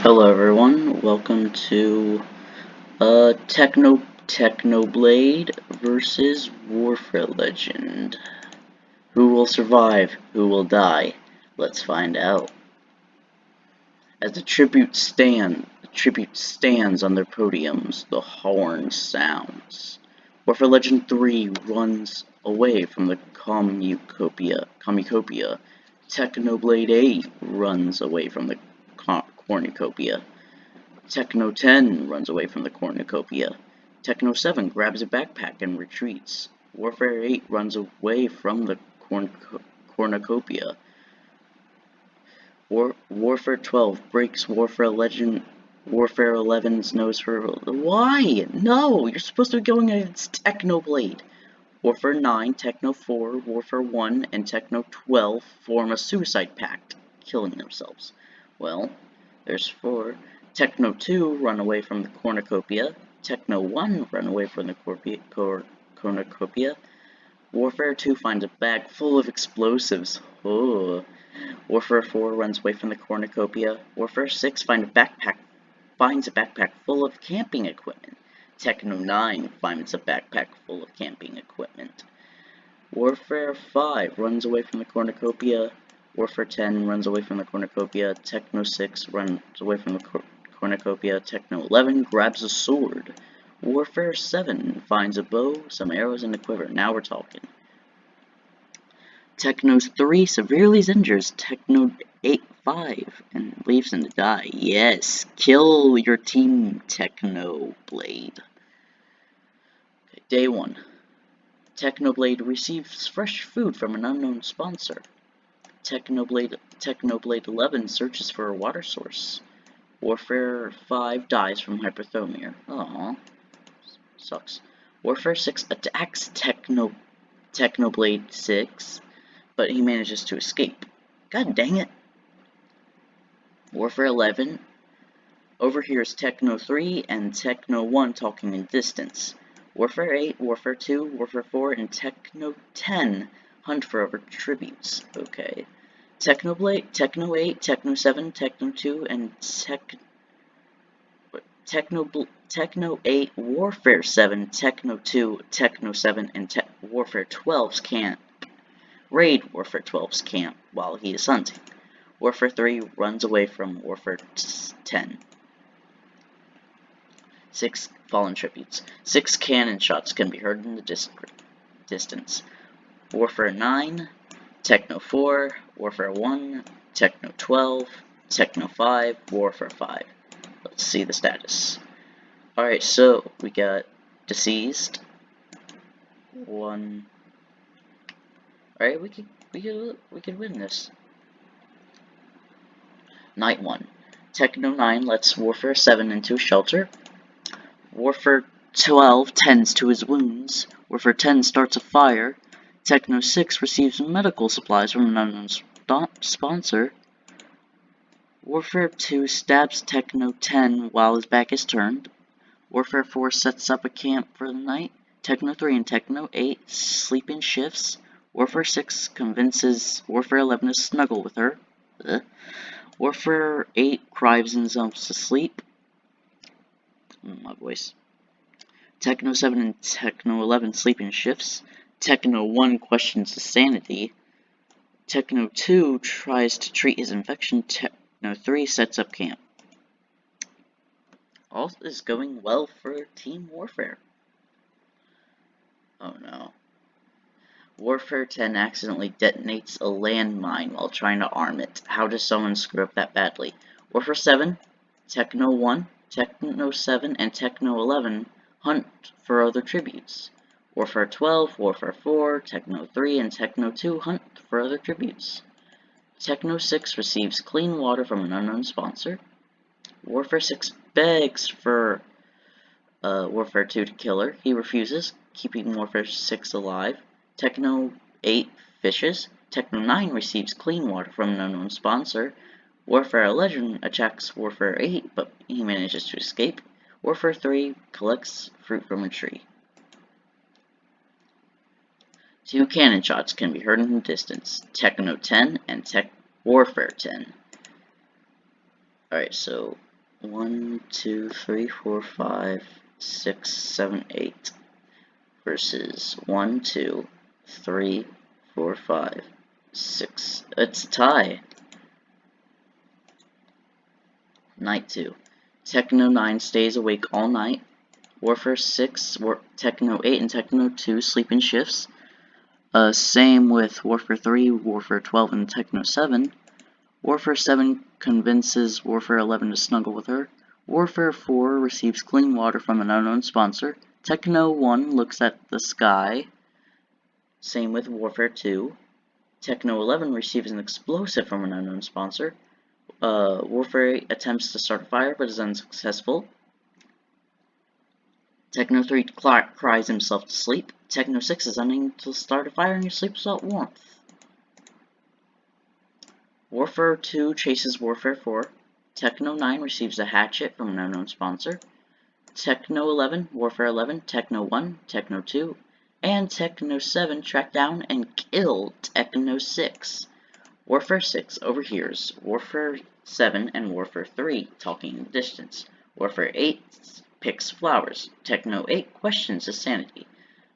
Hello everyone, welcome to Technoblade versus WarfareLegend. Who will survive? Who will die? Let's find out. As the tribute stands on their podiums, the horn sounds. WarfareLegend 3 runs away from the Commucopia. Technoblade 8 runs away from the Cornucopia. Techno 10 runs away from the Cornucopia. Techno 7 grabs a backpack and retreats. Warfare 8 runs away from the Cornucopia. Warfare 12 breaks Warfare 11's nose for... Why? No! You're supposed to be going against Technoblade. Warfare 9, Techno 4, Warfare 1, and Techno 12 form a suicide pact, killing themselves. Well, there's 4. Techno 2 run away from the Cornucopia. Techno 1 run away from the Cornucopia. Warfare 2 finds a bag full of explosives. Oh. Warfare 4 runs away from the Cornucopia. Warfare 6 finds a backpack full of camping equipment. Techno 9 finds a backpack full of camping equipment. Warfare 5 runs away from the Cornucopia. Warfare 10 runs away from the Cornucopia. Techno 6 runs away from the Cornucopia. Techno 11 grabs a sword. Warfare 7 finds a bow, some arrows, and a quiver. Now we're talking. Techno 3 severely injures Techno 5 and leaves him to die. Yes, kill your team, Technoblade. Okay, day 1. Technoblade receives fresh food from an unknown sponsor. Technoblade 11 searches for a water source. Warfare 5 dies from hypothermia. Aww. Sucks. Warfare 6 attacks Technoblade 6, but he manages to escape. God dang it. Warfare 11 overhears Techno 3 and Techno 1 talking in distance. Warfare 8, Warfare 2, Warfare 4, and Techno 10 hunt for other tributes. Okay. Technoblade, Techno 8, Techno 7, Techno 2, and Techno 8, Warfare 7, Techno 2, Techno 7, and Warfare 12's camp. Raid Warfare 12's camp while he is hunting. Warfare 3 runs away from Warfare 10. 6 fallen tributes. 6 cannon shots can be heard in the distance. Warfare 9, Techno 4, Warfare 1, Techno 12, Techno 5, Warfare 5. Let's see the status. Alright, so we got deceased. 1. Alright, we could win this. Night 1. Techno 9 lets Warfare 7 into a shelter. Warfare 12 tends to his wounds. Warfare 10 starts a fire. Techno 6 receives medical supplies from an unknown sponsor. Warfare 2 stabs Techno 10 while his back is turned. Warfare 4 sets up a camp for the night. Techno 3 and Techno 8 sleep in shifts. Warfare 6 convinces Warfare 11 to snuggle with her. Warfare 8 cries himself to sleep. My voice. Techno 7 and Techno 11 sleep in shifts. Techno 1 questions his sanity. Techno 2 tries to treat his infection. Techno 3 sets up camp. All is going well for Team Warfare. Oh no. Warfare 10 accidentally detonates a landmine while trying to arm it. How does someone screw up that badly? Warfare 7, Techno 1, Techno 7, and Techno 11 hunt for other tributes. Warfare 12, Warfare 4, Techno 3, and Techno 2 hunt for other tributes. Techno 6 receives clean water from an unknown sponsor. Warfare 6 begs for Warfare 2 to kill her. He refuses, keeping Warfare 6 alive. Techno 8 fishes. Techno 9 receives clean water from an unknown sponsor. WarfareLegend attacks Warfare 8, but he manages to escape. Warfare 3 collects fruit from a tree. 2 cannon shots can be heard in the distance. Techno 10 and Warfare 10. Alright, so 1, 2, 3, 4, 5, 6, 7, 8 versus 1, 2, 3, 4, 5, 6. It's a tie. Night 2. Techno 9 stays awake all night. Warfare 6, Techno 8, and Techno 2 sleep in shifts. Same with Warfare 3, Warfare 12, and Techno 7. Warfare 7 convinces Warfare 11 to snuggle with her. Warfare 4 receives clean water from an unknown sponsor. Techno 1 looks at the sky. Same with Warfare 2. Techno 11 receives an explosive from an unknown sponsor. Warfare 8 attempts to start a fire but is unsuccessful. Techno 3 cries himself to sleep. Techno 6 is unable to start a fire and he sleeps without warmth. Warfare 2 chases Warfare 4. Techno 9 receives a hatchet from an unknown sponsor. Techno 11, Warfare 11, Techno 1, Techno 2, and Techno 7 track down and kill Techno 6. Warfare 6 overhears Warfare 7 and Warfare 3 talking in the distance. Warfare 8 picks flowers. Techno 8 questions his sanity.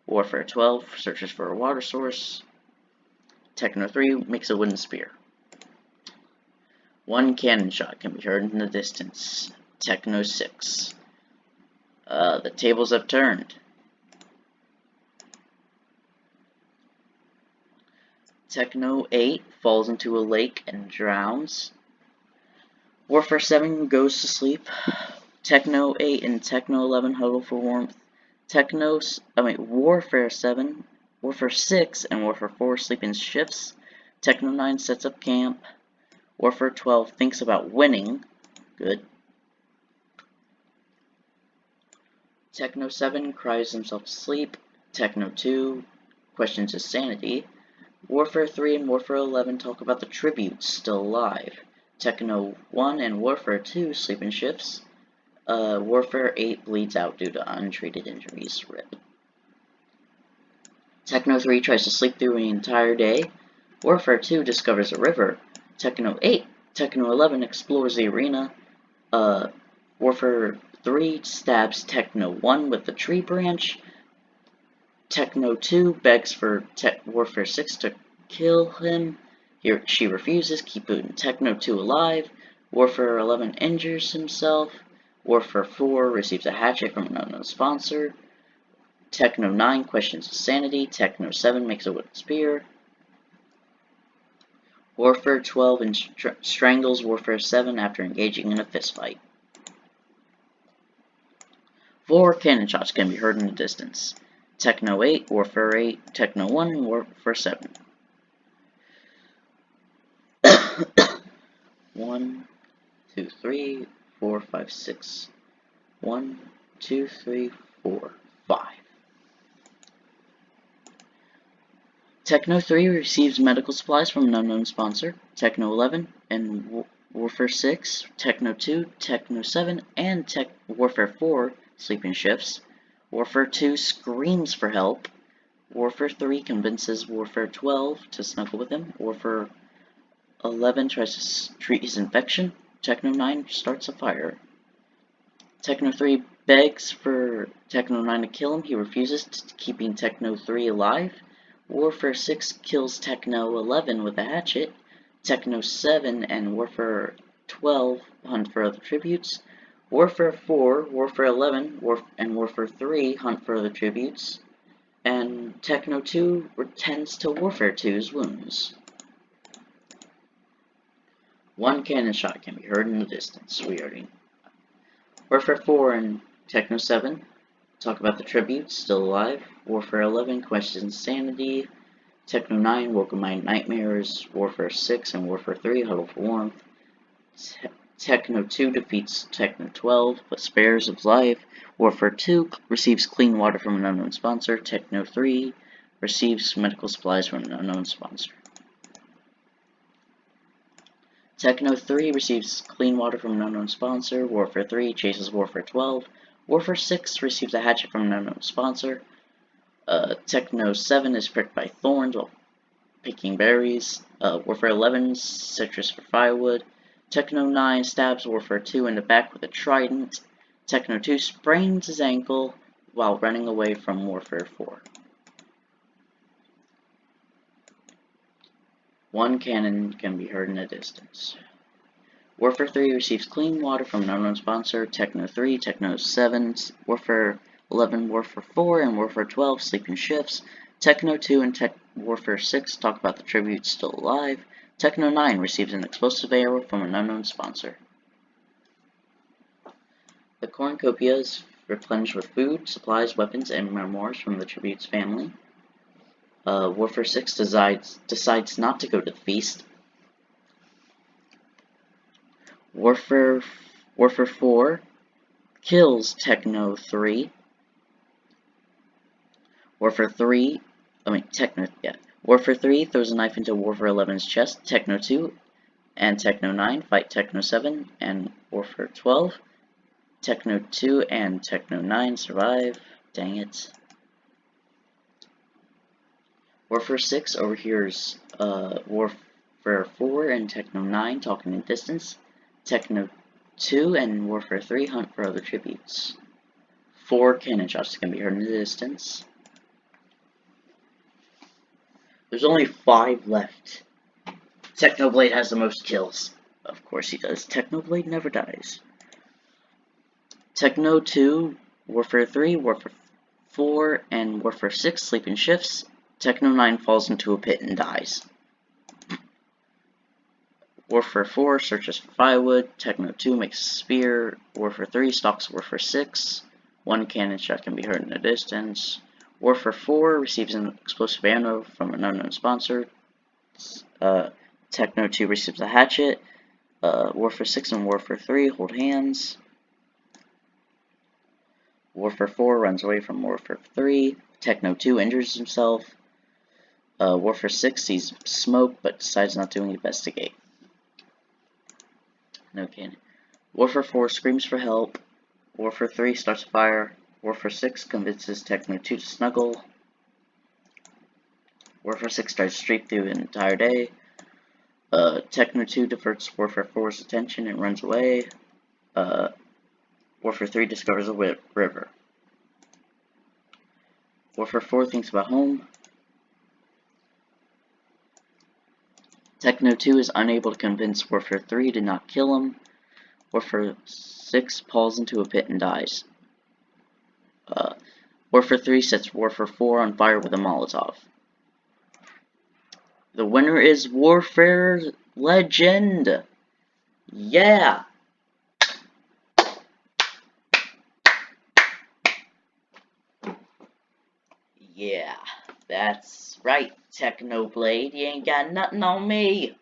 Warfare 12 searches for a water source. Techno 3 makes a wooden spear. One cannon shot can be heard in the distance. Techno 6. The tables have turned. Techno 8 falls into a lake and drowns. Warfare 7 goes to sleep. Techno 8 and Techno 11 huddle for warmth. Warfare 7, Warfare 6, and Warfare 4 sleep in shifts. Techno 9 sets up camp. Warfare 12 thinks about winning. Good. Techno 7 cries himself to sleep. Techno 2 questions his sanity. Warfare 3 and Warfare 11 talk about the tributes still alive. Techno 1 and Warfare 2 sleep in shifts. Warfare 8 bleeds out due to untreated injuries. RIP. Techno 3 tries to sleep through the entire day. Warfare 2 discovers a river. Techno 11 explores the arena. Warfare 3 stabs Techno 1 with the tree branch. Techno 2 begs for Warfare 6 to kill him. She refuses, keeping Techno 2 alive. Warfare 11 injures himself. Warfare 4 receives a hatchet from an unknown sponsor. Techno 9 questions his sanity. Techno 7 makes a wooden spear. Warfare 12 strangles Warfare 7 after engaging in a fistfight. 4 cannon shots can be heard in the distance. Techno 8, Warfare 8, Techno 1, and Warfare 7. 1, 2, 3, 4, 5, 6. 1, 2, 3, 4, 5. Techno 3 receives medical supplies from an unknown sponsor. Techno 11 and Warfare 6, Techno 2, Techno 7, and Warfare 4 sleep in shifts. Warfare 2 screams for help. Warfare 3 convinces Warfare 12 to snuggle with him. Warfare 11 tries to treat his infection. Techno 9 starts a fire. Techno 3 begs for Techno 9 to kill him. He refuses, keeping Techno 3 alive. Warfare 6 kills Techno 11 with a hatchet. Techno 7 and Warfare 12 hunt for other tributes. Warfare 4, Warfare 11, and Warfare 3 hunt for other tributes. And Techno 2 tends to Warfare 2's wounds. One cannon shot can be heard in the distance. Warfare 4 and Techno 7 talk about the tributes still alive. Warfare 11 questions sanity. Techno 9 welcome my nightmares. Warfare 6 and Warfare 3 huddle for warmth. Techno 2 defeats Techno 12 but spares his life. Warfare 2 receives clean water from an unknown sponsor. Techno 3 receives medical supplies from an unknown sponsor. Techno 3 receives clean water from an unknown sponsor. Warfare 3 chases Warfare 12. Warfare 6 receives a hatchet from an unknown sponsor. Techno 7 is pricked by thorns while picking berries. Warfare 11 citrus for firewood. Techno 9 stabs Warfare 2 in the back with a trident. Techno 2 sprains his ankle while running away from Warfare 4. One cannon can be heard in the distance. Warfare 3 receives clean water from an unknown sponsor. Techno 3, Techno 7, Warfare 11, Warfare 4, and Warfare 12 sleep in shifts. Techno 2 and Warfare 6 talk about the tributes still alive. Techno 9 receives an explosive arrow from an unknown sponsor. The cornucopia is replenished with food, supplies, weapons, and memoirs from the tribute's family. Warfare 6 decides not to go to the feast. Warfare 4 kills Techno 3. Warfare 3 throws a knife into Warfare 11's chest. Techno 2 and Techno 9 fight Techno 7 and Warfare 12. Techno 2 and Techno 9 survive. Dang it. Warfare 6 overhears Warfare 4 and Techno 9 talking in distance. Techno 2 and Warfare 3 hunt for other tributes. 4 cannon shots can be heard in the distance. There's only 5 left. Technoblade has the most kills. Of course he does. Technoblade never dies. Techno 2, Warfare 3, Warfare 4, and Warfare 6 sleep in shifts. Techno 9 falls into a pit and dies. Warfare 4 searches for firewood. Techno 2 makes a spear. Warfare 3 stalks Warfare 6. 1 cannon shot can be heard in the distance. Warfare 4 receives an explosive arrow from an unknown sponsor. Techno 2 receives a hatchet. Warfare 6 and Warfare 3 hold hands. Warfare 4 runs away from Warfare 3. Techno 2 injures himself. Warfare 6 sees smoke but decides not to investigate. No cannon. Warfare 4 screams for help. Warfare 3 starts a fire. Warfare 6 convinces Techno 2 to snuggle. Warfare 6 tries to streak through an entire day. Techno 2 diverts Warfare 4's attention and runs away. Warfare 3 discovers a river. Warfare 4 thinks about home. Techno 2 is unable to convince Warfare 3 to not kill him. Warfare 6 falls into a pit and dies. Warfare 3 sets Warfare 4 on fire with a Molotov. The winner is WarfareLegend! Yeah! Yeah, that's right, Technoblade. You ain't got nothing on me.